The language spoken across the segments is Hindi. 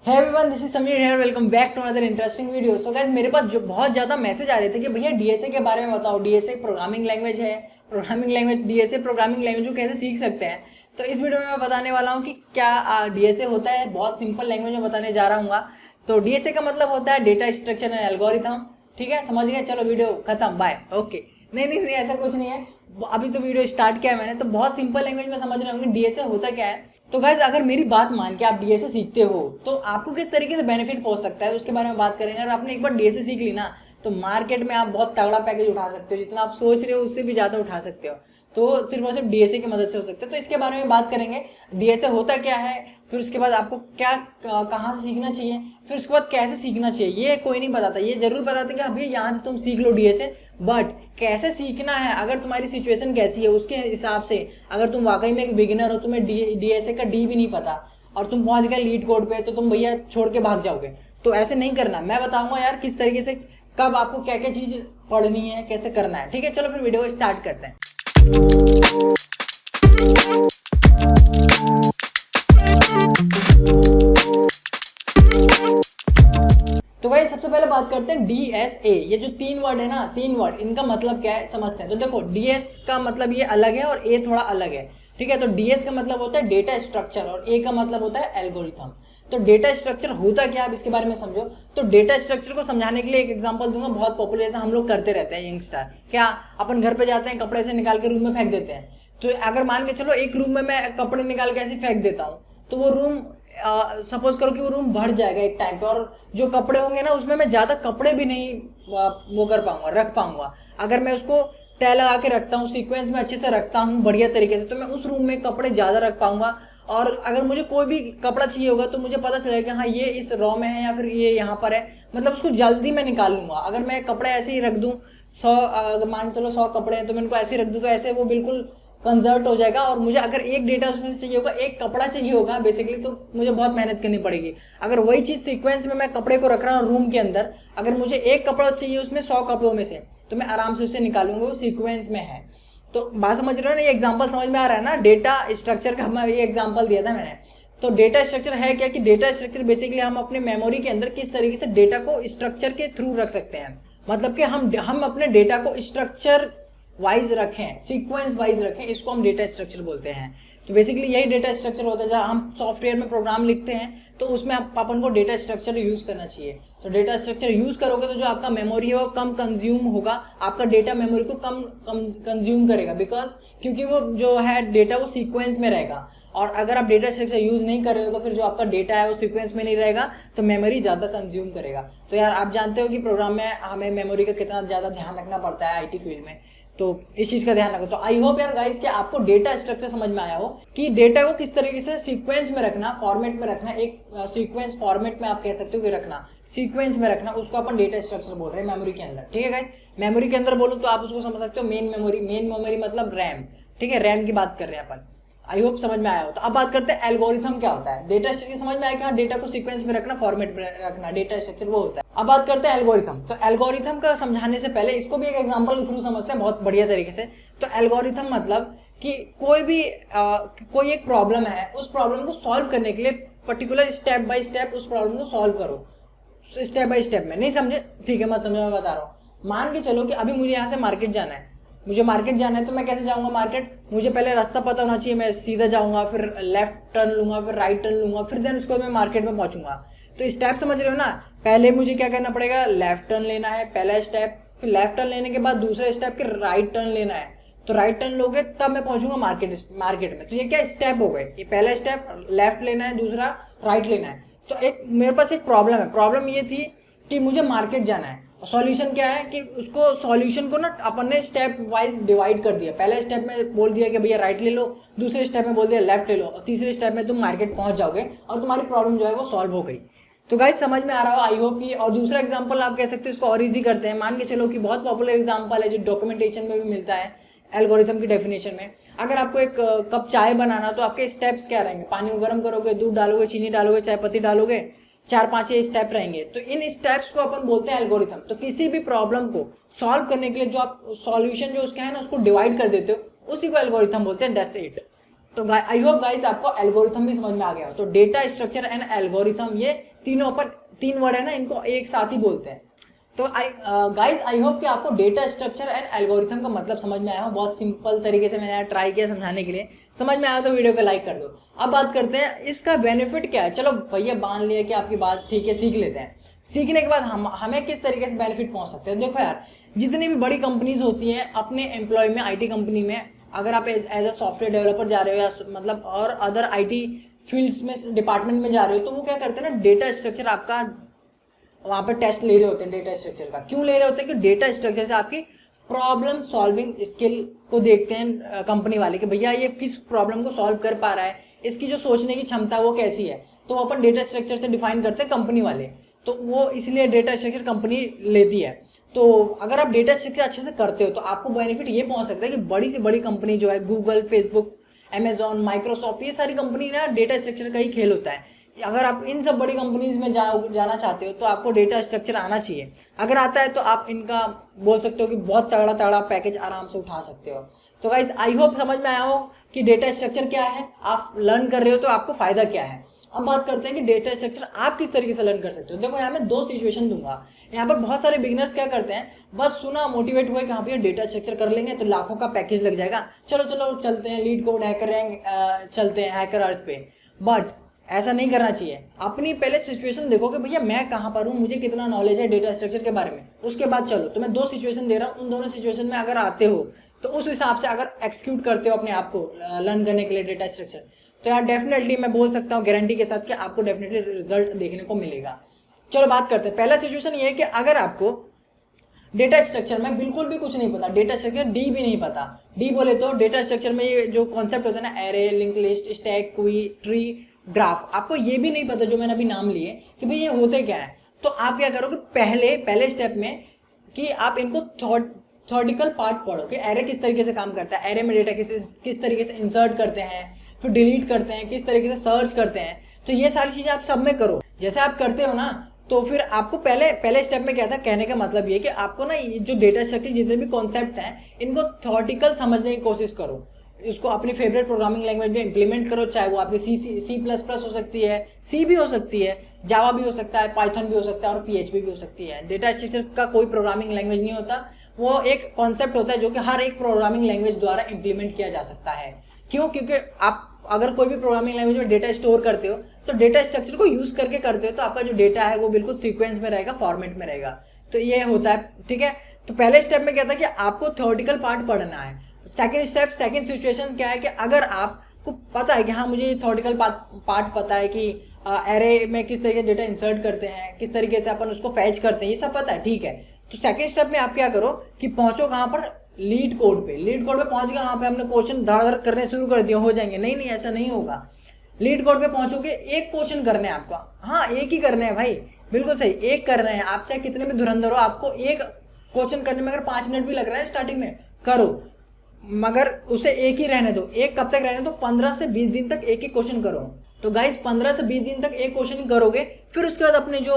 है everyone, this is Sameer here. Welcome back to another interesting video. So guys, मेरे पास जो बहुत ज़्यादा मैसेज आ रहे थे कि भैया डीएसए के बारे में बताओ। डीएसए प्रोग्रामिंग लैंग्वेज है, programming language DSA programming language को कैसे सीख सकते हैं। तो इस वीडियो में मैं बताने वाला हूँ कि क्या डीएसए होता है। बहुत सिंपल लैंग्वेज में बताने जा रहा हूँ। तो डीएसए का मतलब होता है डेटा स्ट्रक्चर एंड एल्गोरिथम। ठीक है, समझ गए? चलो वीडियो खत्म, बाय। ओके। नहीं नहीं नहीं, ऐसा कुछ नहीं है। अभी तो वीडियो स्टार्ट किया है मैंने, तो बहुत सिंपल लैंग्वेज में समझ रहे होंगे डीएसए होता क्या है। तो गाइज, अगर मेरी बात मान के आप डीएसए सीखते हो तो आपको किस तरीके से बेनिफिट पहुंच सकता है उसके बारे में बात करेंगे। और आपने एक बार डीएसए सीख ली ना, तो मार्केट में आप बहुत तगड़ा पैकेज उठा सकते हो। जितना आप सोच रहे हो उससे भी ज़्यादा उठा सकते हो। तो सिर्फ और सिर्फ डीएसए की मदद से हो सकता है। तो इसके बारे में बात करेंगे, डीएसए होता क्या है, फिर उसके बाद आपको क्या कहाँ से सीखना चाहिए, फिर उसके बाद कैसे सीखना चाहिए। ये कोई नहीं बताता, ये जरूर बताते कि अभी यहाँ से तुम सीख लो डीएसए, बट कैसे सीखना है, अगर तुम्हारी सिचुएशन कैसी है उसके हिसाब से। अगर तुम वाकई में एक बिगिनर हो, तुम्हें डीएसए का डी भी नहीं पता और तुम पहुंच गए लीड कोड पे, तो तुम भैया छोड़ के भाग जाओगे। तो ऐसे नहीं करना। मैं बताऊंगा यार किस तरीके से, कब आपको क्या क्या चीज़ पढ़नी है, कैसे करना है। ठीक है, चलो फिर वीडियो स्टार्ट करते हैं। तो भाई सबसे पहले बात करते हैं डीएसए। ये जो तीन वर्ड है ना, तीन वर्ड, इनका मतलब क्या है समझते हैं। तो देखो, डीएस का मतलब ये अलग है और ए थोड़ा अलग है। ठीक है, तो डीएस का मतलब होता है डेटा स्ट्रक्चर और ए का मतलब होता है एल्गोरिथम। तो डेटा स्ट्रक्चर होता क्या, आप इसके बारे में समझो। तो डेटा स्ट्रक्चर को समझाने के लिए एक एग्जांपल दूंगा, बहुत पॉपुलर, जैसा हम लोग करते रहते हैं यंगस्टर। क्या अपन घर पे जाते हैं, कपड़े से निकाल के रूम में फेंक देते हैं। तो अगर मान के चलो एक रूम में मैं कपड़े निकाल के ऐसे फेंक देता हूँ, तो वो रूम, सपोज करो कि वो रूम भर जाएगा एक टाइम पे, और जो कपड़े होंगे ना उसमें मैं ज़्यादा कपड़े भी नहीं वो कर पाऊंगा, रख पाऊंगा। अगर मैं उसको तय लगा के रखता हूँ, सीक्वेंस में अच्छे से रखता हूँ बढ़िया तरीके से, तो मैं उस रूम में कपड़े ज़्यादा रख पाऊंगा। और अगर मुझे कोई भी कपड़ा चाहिए होगा तो मुझे पता चलेगा कि हाँ ये इस रॉ में है या फिर ये यहाँ पर है, मतलब उसको जल्दी मैं निकाल लूँगा। अगर मैं कपड़े ऐसे ही रख दूँ, 100 मान चलो 100 कपड़े हैं, तो मैं इनको ऐसे ही रख दूँ, तो ऐसे वो बिल्कुल कंजर्ट हो जाएगा। और मुझे अगर एक डेटा उसमें से चाहिए होगा, एक कपड़ा चाहिए होगा बेसिकली, तो मुझे बहुत मेहनत करनी पड़ेगी। अगर वही चीज़ सीक्वेंस में मैं कपड़े को रख रहा हूँ रूम के अंदर, अगर मुझे एक कपड़ा चाहिए उसमें 100 कपड़ों में से, तो मैं आराम से उसे निकालूंगा, वो सीक्वेंस में है। तो बात समझ रहे हो ना? ये एग्जाम्पल समझ में आ रहा है ना? डेटा स्ट्रक्चर का मैं ये एग्जाम्पल दिया था मैंने। तो डेटा स्ट्रक्चर है क्या, कि डेटा स्ट्रक्चर बेसिकली हम अपने मेमोरी के अंदर किस तरीके से डेटा को स्ट्रक्चर के थ्रू रख सकते हैं। मतलब कि हम अपने डेटा को स्ट्रक्चर वाइज रखें, सीक्वेंस वाइज रखें, इसको हम डेटा स्ट्रक्चर बोलते हैं। तो बेसिकली यही डेटा स्ट्रक्चर होता है। जहाँ हम सॉफ्टवेयर में प्रोग्राम लिखते हैं तो उसमें अपन को डेटा स्ट्रक्चर यूज़ करना चाहिए। तो डेटा स्ट्रक्चर यूज़ करोगे तो जो आपका मेमोरी है वो कम कंज्यूम होगा, आपका डेटा मेमोरी को कम कम कंज्यूम करेगा, बिकॉज क्योंकि वो जो है डेटा वो सीक्वेंस में रहेगा। और अगर आप डेटा स्ट्रक्चर यूज़ नहीं कर रहे हो तो फिर जो आपका डेटा है वो सीक्वेंस में नहीं रहेगा, तो मेमोरी ज़्यादा कंज्यूम करेगा। तो यार आप जानते हो कि प्रोग्राम में हमें मेमोरी का कितना ज़्यादा ध्यान रखना पड़ता है आईटी फील्ड में। तो इस चीज़ का ध्यान रखो। तो आई होप यार गाइस कि आपको डेटा स्ट्रक्चर समझ में आया हो, कि डेटा को किस तरीके से सीक्वेंस में रखना, फॉर्मेट में रखना, एक सीक्वेंस फॉर्मेट में आप कह सकते हो कि रखना, सीक्वेंस में रखना, उसको अपन डेटा स्ट्रक्चर बोल रहे हैं मेमोरी के अंदर। ठीक है गाइस, मेमोरी के अंदर बोलूँ तो आप उसको समझ सकते हो मेन मेमोरी। मेन मेमोरी मतलब रैम। ठीक है, रैम की बात कर रहे हैं अपन। आई होप समझ में आया हो। तो अब बात करते हैं एल्गोरिथम क्या होता है। डेटा स्ट्रक्चर समझ में आया कि हाँ डेटा को सीक्वेंस में रखना, फॉर्मेट में रखना, डेटा स्ट्रक्चर वो होता है। अब बात करते हैं एल्गोरिथम। तो एल्गोरिथम का समझाने से पहले इसको भी एक एग्जांपल के थ्रू समझते हैं बहुत बढ़िया तरीके से। तो एल्गोरिथम मतलब कि कोई एक प्रॉब्लम है, उस प्रॉब्लम को सॉल्व करने के लिए पर्टिकुलर स्टेप बाय स्टेप उस प्रॉब्लम को सॉल्व करो। स्टेप बाय स्टेप में नहीं समझे? ठीक है, मैं समझा, मैं बता रहा हूँ। मान के चलो कि अभी मुझे यहाँ से मार्केट जाना है, मुझे मार्केट जाना है, तो मैं कैसे जाऊँगा मार्केट? मुझे पहले रास्ता पता होना चाहिए। मैं सीधा जाऊँगा, फिर लेफ्ट टर्न लूँगा, फिर राइट टर्न लूँगा, फिर देन उसके बाद मैं मार्केट में पहुँचूंगा। तो स्टेप समझ रहे हो ना? पहले मुझे क्या करना पड़ेगा? लेफ्ट टर्न लेना है, पहला स्टेप। फिर लेफ्ट टर्न लेने के बाद दूसरा स्टेप के राइट टर्न लेना है। तो राइट टर्न लोगे तब मैं पहुँचूंगा मार्केट में। तो ये क्या स्टेप हो गए? ये पहला स्टेप लेफ्ट लेना है, दूसरा राइट लेना है। तो एक मेरे पास एक प्रॉब्लम है। प्रॉब्लम ये थी कि मुझे मार्केट जाना है। सॉल्यूशन क्या है कि उसको सॉल्यूशन को ना अपन ने स्टेप वाइज डिवाइड कर दिया। पहले स्टेप में बोल दिया कि भैया राइट ले लो, दूसरे स्टेप में बोल दिया लेफ्ट ले लो, और तीसरे स्टेप में तुम मार्केट पहुंच जाओगे और तुम्हारी प्रॉब्लम जो है वो सॉल्व हो गई। तो गाइस समझ में आ रहा हो आई होप कि। और दूसरा एग्जांपल आप कह सकते हो, इसको और इजी करते हैं। मान के चलो कि बहुत पॉपुलर एग्जांपल है जो डॉक्यूमेंटेशन में भी मिलता है, एल्गोरिथम की डेफिनेशन में। अगर आपको एक कप चाय बनाना, तो आपके स्टेप्स क्या रहेंगे? पानी को गर्म करोगे, दूध डालोगे, चीनी डालोगे, चाय पत्ती डालोगे, 4-5 ये स्टेप रहेंगे। तो इन स्टेप्स को अपन बोलते हैं एल्गोरिथम। तो किसी भी प्रॉब्लम को सॉल्व करने के लिए जो आप सॉल्यूशन जो उसका है ना उसको डिवाइड कर देते हो, उसी को एल्गोरिथम बोलते हैं। That's it. तो आई होप गाइस आपको एल्गोरिथम भी समझ में आ गया हो। तो डेटा स्ट्रक्चर एंड एल्गोरिथम, ये तीनों अपन, तीन वर्ड है ना, इनको एक साथ ही बोलते हैं। तो गाइस आई होप कि आपको डेटा स्ट्रक्चर एंड एल्गोरिथम का मतलब समझ में आया हो। बहुत सिंपल तरीके से मैंने ट्राई किया समझाने के लिए। समझ में आया तो वीडियो को लाइक कर दो। अब बात करते हैं इसका बेनिफिट क्या है। चलो भैया मान लिया कि आपकी बात ठीक है, सीख लेते हैं। सीखने के बाद हमें किस तरीके से बेनिफिट पहुंच सकते हैं। देखो यार, जितनी भी बड़ी कंपनीज होती हैं अपने एम्प्लॉय में, IT कंपनी में, अगर आप एज अ सॉफ्टवेयर डेवलपर जा रहे हो या मतलब और अदर IT फील्ड्स में, डिपार्टमेंट में जा रहे हो, तो वो क्या करते हैं ना, डेटा स्ट्रक्चर आपका वहाँ पे टेस्ट ले रहे होते हैं डेटा स्ट्रक्चर का। क्यों ले रहे होते हैं कि डेटा स्ट्रक्चर से आपकी प्रॉब्लम सॉल्विंग स्किल को देखते हैं कंपनी वाले कि भैया ये किस प्रॉब्लम को सॉल्व कर पा रहा है, इसकी जो सोचने की क्षमता वो कैसी है। तो वो अपन डेटा स्ट्रक्चर से डिफाइन करते हैं कंपनी वाले। तो वो इसलिए डेटा स्ट्रक्चर कंपनी लेती है। तो अगर आप डेटा स्ट्रक्चर अच्छे से करते हो तो आपको बेनिफिट ये पहुंच सकता है कि बड़ी से बड़ी कंपनी जो है, गूगल, फेसबुक, अमेजॉन, माइक्रोसॉफ्ट, ये सारी कंपनी ना डेटा स्ट्रक्चर का ही खेल होता है। अगर आप इन सब बड़ी कंपनीज में जाना चाहते हो तो आपको डेटा स्ट्रक्चर आना चाहिए। अगर आता है तो आप इनका बोल सकते हो कि बहुत तगड़ा तगड़ा पैकेज आराम से उठा सकते हो। तो गाइस आई होप समझ में आया हो कि डेटा स्ट्रक्चर क्या है, आप लर्न कर रहे हो तो आपको फायदा क्या है। अब बात करते हैं कि डेटा स्ट्रक्चर आप किस तरीके से लर्न कर सकते हो। देखो यहाँ मैं 2 सिचुएशन दूंगा। यहाँ पर बहुत सारे बिगिनर्स क्या करते हैं, बस सुना, मोटिवेट हुए कि हाँ भैया डेटा स्ट्रक्चर कर लेंगे तो लाखों का पैकेज लग जाएगा, चलो चलो चलते हैं, लीड कोड हैकर रैंक चलते हैं, हैकर अर्थ पे। बट ऐसा नहीं करना चाहिए। अपनी पहले सिचुएशन देखो कि भैया मैं कहाँ पर हूँ, मुझे कितना नॉलेज है डेटा स्ट्रक्चर के बारे में, उसके बाद चलो। तो मैं 2 सिचुएशन दे रहा हूँ, उन दोनों सिचुएशन में अगर आते हो तो उस हिसाब से अगर एक्सिक्यूट करते हो अपने आप को लर्न करने के लिए डेटा स्ट्रक्चर, तो यार डेफिनेटली मैं बोल सकता हूँ गारंटी के साथ कि आपको डेफिनेटली रिजल्ट देखने को मिलेगा। चलो बात करते हैं। पहला सिचुएशन ये है कि अगर आपको डेटा स्ट्रक्चर में बिल्कुल भी कुछ नहीं पता, डेटा स्ट्रक्चर डी भी नहीं पता। डी बोले तो डेटा स्ट्रक्चर में ये जो कॉन्सेप्ट होता है ना, एरे, लिंक लिस्ट, स्टैक, क्वी, ट्री, ग्राफ, आपको ये भी नहीं पता जो मैंने अभी नाम लिए कि भाई ये होते क्या है। तो आप क्या करोगे पहले स्टेप में कि आप इनको थ्योरेटिकल पार्ट पढ़ो कि एरे किस तरीके से काम करता है, एरे में डेटा किस तरीके से इंसर्ट करते हैं, फिर डिलीट करते हैं, किस तरीके से सर्च करते हैं। तो ये सारी चीज़ें आप सब में करो। जैसे आप करते हो ना, तो फिर आपको पहले स्टेप में क्या था, कहने का मतलब ये कि आपको ना ये जो डेटा स्ट्रक्चर जितने भी कॉन्सेप्ट हैं इनको थ्योरेटिकल समझने की कोशिश करो। इसको अपनी फेवरेट प्रोग्रामिंग लैंग्वेज में इंप्लीमेंट करो, चाहे वो आपकी C++ हो सकती है, सी भी हो सकती है, जावा भी हो सकता है, पाइथन भी हो सकता है और PHP भी हो सकती है। डेटा स्ट्रक्चर का कोई प्रोग्रामिंग लैंग्वेज नहीं होता, वो एक कॉन्सेप्ट होता है जो कि हर एक प्रोग्रामिंग लैंग्वेज द्वारा इंप्लीमेंट किया जा सकता है। क्यों? क्योंकि आप अगर कोई भी प्रोग्रामिंग लैंग्वेज में डेटा स्टोर करते हो तो डेटा स्ट्रक्चर को यूज करके करते हो, तो आपका जो डेटा है वो बिल्कुल सीक्वेंस में रहेगा, फॉर्मेट में रहेगा। तो ये होता है, ठीक है। तो पहले स्टेप में क्या था कि आपको थ्योरेटिकल पार्ट पढ़ना है। सेकंड सिचुएशन क्या है कि अगर आपको पता है कि हाँ मुझे थ्योरेटिकल पार्ट पता है कि एरे में किस तरीके से डेटा इंसर्ट करते हैं, किस तरीके से अपन उसको फैच करते हैं, ये सब पता है, ठीक है। तो सेकंड स्टेप में आप क्या करो कि पहुंचो कहाँ पर, लीड कोड पे। लीड कोड पे पहुंच गया, वहाँ पे हमने क्वेश्चन धड़ धड़ करने शुरू कर दिया, हो जाएंगे। नहीं, ऐसा नहीं होगा। लीड कोड पे पहुंचोगे, एक क्वेश्चन करने हैं आपका, हाँ एक ही करने हैं भाई, बिल्कुल सही, एक करना है। आप चाहे कितने भी धुरंधर हो, आपको एक क्वेश्चन करने में अगर 5 मिनट भी लग रहा है स्टार्टिंग में, करो, मगर उसे एक ही रहने दो। एक कब तक रहने दो? 15 से 20 दिन तक एक ही क्वेश्चन करो। तो गाइस 15 से 20 दिन तक एक क्वेश्चन ही करोगे, फिर उसके बाद अपने जो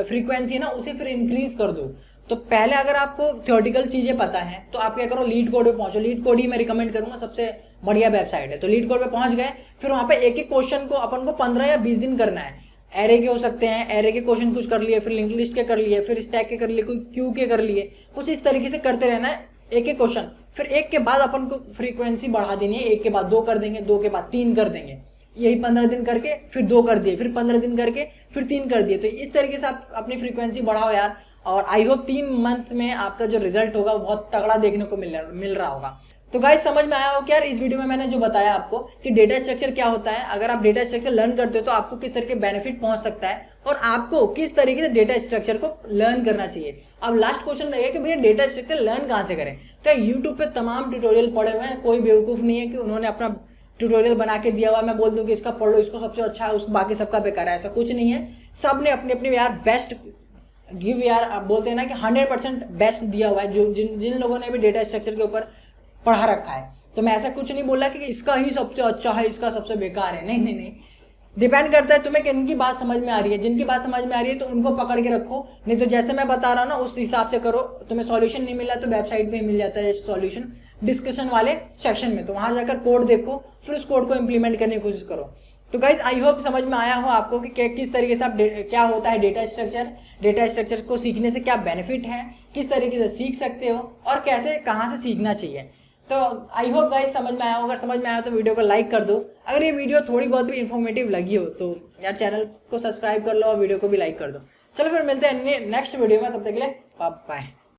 फ्रीक्वेंसी है ना उसे फिर इंक्रीज कर दो। तो पहले अगर आपको थ्योरेटिकल चीज़ें पता है तो आप क्या करो, लीड कोड पे पहुंचो। लीड कोड ही मैं रिकमेंड करूंगा, सबसे बढ़िया वेबसाइट है। तो लीड कोड पे पहुंच गए, फिर वहाँ पे एक एक क्वेश्चन को अपन को 15 या 20 दिन करना है। एरे के हो सकते हैं, एरे के क्वेश्चन कुछ कर लिए, फिर लिंक लिस्ट के कर लिए, फिर स्टैक के कर लिए, कोई क्यू के कर लिए, कुछ इस तरीके से करते रहना है एक एक क्वेश्चन। फिर एक के बाद अपन को फ्रीक्वेंसी बढ़ा देनी है, एक के बाद 2 कर देंगे, 2 के बाद 3 कर देंगे। यही 15 दिन करके फिर 2 कर दिए, फिर 15 दिन करके फिर 3 कर दिए। तो इस तरीके से आप अपनी फ्रीक्वेंसी बढ़ाओ यार, और आई होप 3 मंथ में आपका जो रिजल्ट होगा वो बहुत तगड़ा देखने को मिल रहा होगा। तो गाइस समझ में आया हो कि यार इस वीडियो में मैंने जो बताया आपको कि डेटा स्ट्रक्चर क्या होता है, अगर आप डेटा स्ट्रक्चर लर्न करते हो तो आपको किस तरह के बेनिफिट पहुंच सकता है और आपको किस तरीके से डेटा स्ट्रक्चर को लर्न करना चाहिए। अब लास्ट क्वेश्चन रहेगा कि भैया डेटा स्ट्रक्चर लर्न कहाँ से करें। तो यूट्यूब पे तमाम ट्यूटोरियल पड़े हुए हैं, कोई बेवकूफ़ नहीं है कि उन्होंने अपना ट्यूटोरियल बना के दिया हुआ, मैं बोल दूं कि इसका पढ़ लो, इसको सबसे अच्छा है, उसको बाकी सबका बेकार है। ऐसा कुछ नहीं है, सब ने अपनी अपनी यार बेस्ट गिव यार, आप बोलते हैं ना कि 100% बेस्ट दिया हुआ है जो जिन लोगों ने भी डेटा स्ट्रक्चर के ऊपर पढ़ा रखा है। तो मैं ऐसा कुछ नहीं बोला कि इसका ही सबसे अच्छा है, इसका सबसे बेकार है, नहीं। डिपेंड करता है तुम्हें किन की बात समझ में आ रही है। जिनकी बात समझ में आ रही है तो उनको पकड़ के रखो, नहीं तो जैसे मैं बता रहा हूँ ना उस हिसाब से करो। तुम्हें सॉल्यूशन नहीं मिला तो वेबसाइट पे मिल जाता है सॉल्यूशन, डिस्कशन वाले सेक्शन में, तो वहाँ जाकर कोड देखो, फिर उस कोड को इम्प्लीमेंट करने की कोशिश करो। तो गाइज आई होप समझ में आया हो आपको कि किस तरीके से आप क्या होता है डेटा स्ट्रक्चर, डेटा स्ट्रक्चर को सीखने से क्या बेनिफिट है, किस तरीके से सीख सकते हो और कैसे कहाँ से सीखना चाहिए। तो आई होप गाइज समझ में आया हो। अगर समझ में आया तो वीडियो को लाइक कर दो। अगर ये वीडियो थोड़ी बहुत भी इन्फॉर्मेटिव लगी हो तो यार चैनल को सब्सक्राइब कर लो और वीडियो को भी लाइक कर दो। चलो फिर मिलते हैं नेक्स्ट वीडियो में, तब तक के लिए बाय बाय।